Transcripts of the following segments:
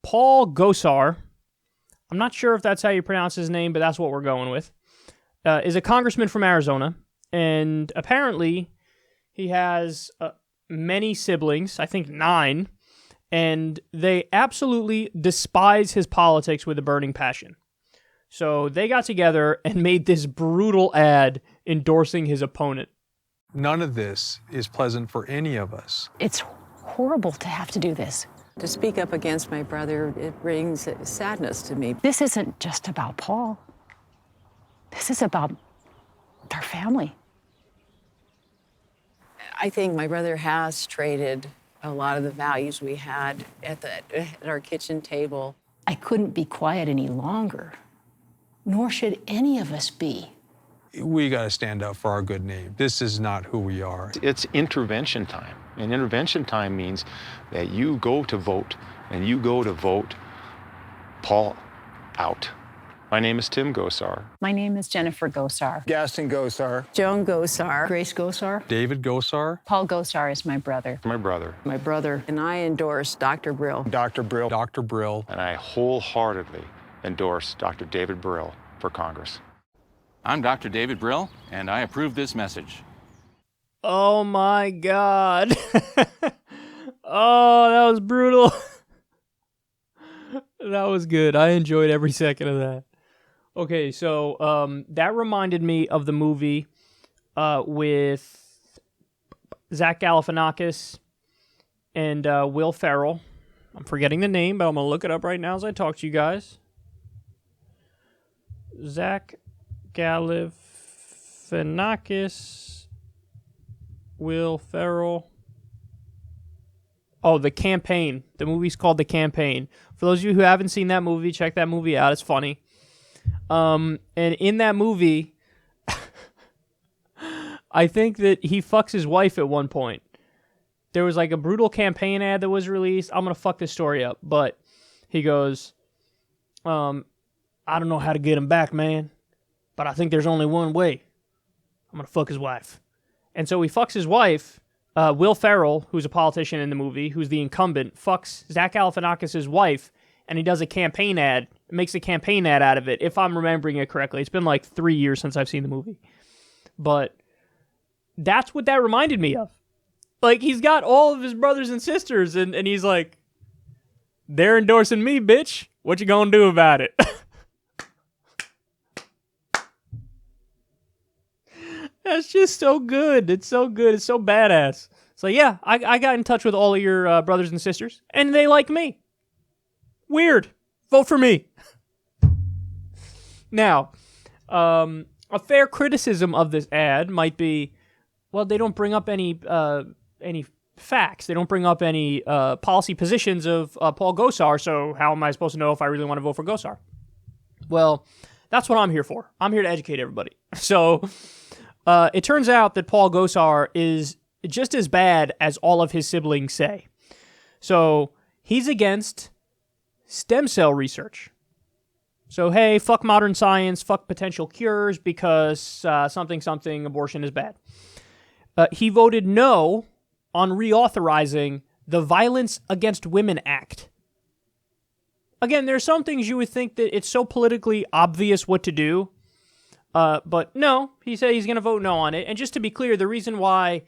Paul Gosar, I'm not sure if that's how you pronounce his name, but that's what we're going with, is a congressman from Arizona, and apparently he has many siblings, I think 9, and they absolutely despise his politics with a burning passion. So they got together and made this brutal ad endorsing his opponent. None of this is pleasant for any of us. It's horrible to have to do this. To speak up against my brother, it brings sadness to me. This isn't just about Paul. This is about their family. I think my brother has traded a lot of the values we had at our kitchen table. I couldn't be quiet any longer, nor should any of us be. We got to stand up for our good name. This is not who we are. It's intervention time. And intervention time means that you go to vote, and you go to vote Paul out. My name is Tim Gosar. My name is Jennifer Gosar. Gaston Gosar. Joan Gosar. Grace Gosar. David Gosar. Paul Gosar is my brother. My brother. My brother. And I endorse Dr. Brill. Dr. Brill. Dr. Brill. And I wholeheartedly endorse Dr. David Brill for Congress. I'm Dr. David Brill, and I approve this message. Oh my God. Oh, that was brutal. That was good. I enjoyed every second of that. Okay, so that reminded me of the movie with Zach Galifianakis and Will Ferrell. I'm forgetting the name, but I'm going to look it up right now as I talk to you guys. Zach Galifianakis, Will Ferrell. Oh, The Campaign. The movie's called The Campaign. For those of you who haven't seen that movie, check that movie out. It's funny. And in that movie, I think that he fucks his wife at one point. There was like a brutal campaign ad that was released. I'm going to fuck this story up. But he goes, I don't know how to get him back, man. But I think there's only one way. I'm going to fuck his wife. And so he fucks his wife. Will Ferrell, who's a politician in the movie, who's the incumbent, fucks Zach Galifianakis' wife, and he does a campaign ad, makes a campaign ad out of it, if I'm remembering it correctly. It's been like 3 years since I've seen the movie. But that's what that reminded me of. Like, he's got all of his brothers and sisters, and he's like, they're endorsing me, bitch. What you gonna do about it? That's just so good. It's so good. It's so badass. So yeah, I got in touch with all of your brothers and sisters, and they like me. Weird. Vote for me. Now, a fair criticism of this ad might be, well, they don't bring up any facts. They don't bring up any policy positions of Paul Gosar, so how am I supposed to know if I really want to vote for Gosar? Well, that's what I'm here for. I'm here to educate everybody. So it turns out that Paul Gosar is just as bad as all of his siblings say. So he's against stem cell research. So, hey, fuck modern science, fuck potential cures because something, abortion is bad. He voted no on reauthorizing the Violence Against Women Act. Again, there's some things you would think that it's so politically obvious what to do. But no, he said he's going to vote no on it. And just to be clear, the reason why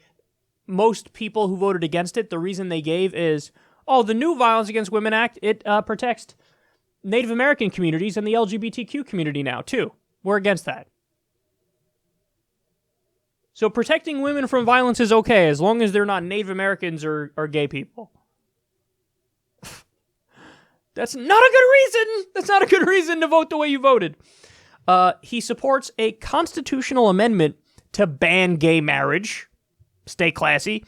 most people who voted against it, the reason they gave is, oh, the new Violence Against Women Act, it protects Native American communities and the LGBTQ community now, too. We're against that. So protecting women from violence is okay as long as they're not Native Americans or gay people. That's not a good reason. That's not a good reason to vote the way you voted. He supports a constitutional amendment to ban gay marriage. Stay classy.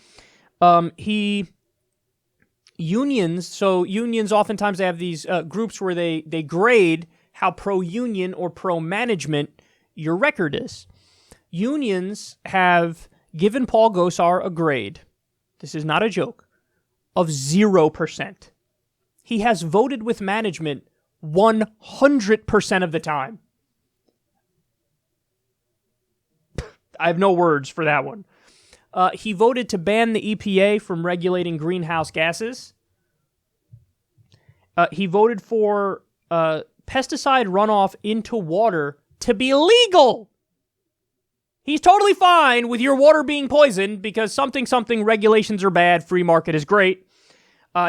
Unions, so unions oftentimes they have these groups where they grade how pro-union or pro-management your record is. Unions have given Paul Gosar a grade, this is not a joke, of 0%. He has voted with management 100% of the time. I have no words for that one. He voted to ban the EPA from regulating greenhouse gases. He voted for pesticide runoff into water to be illegal. He's totally fine with your water being poisoned because something regulations are bad, free market is great.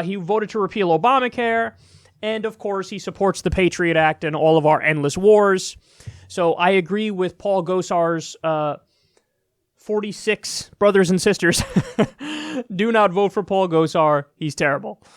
He voted to repeal Obamacare. And, of course, he supports the Patriot Act and all of our endless wars. So I agree with Paul Gosar's 46 brothers and sisters. Do not vote for Paul Gosar. He's terrible.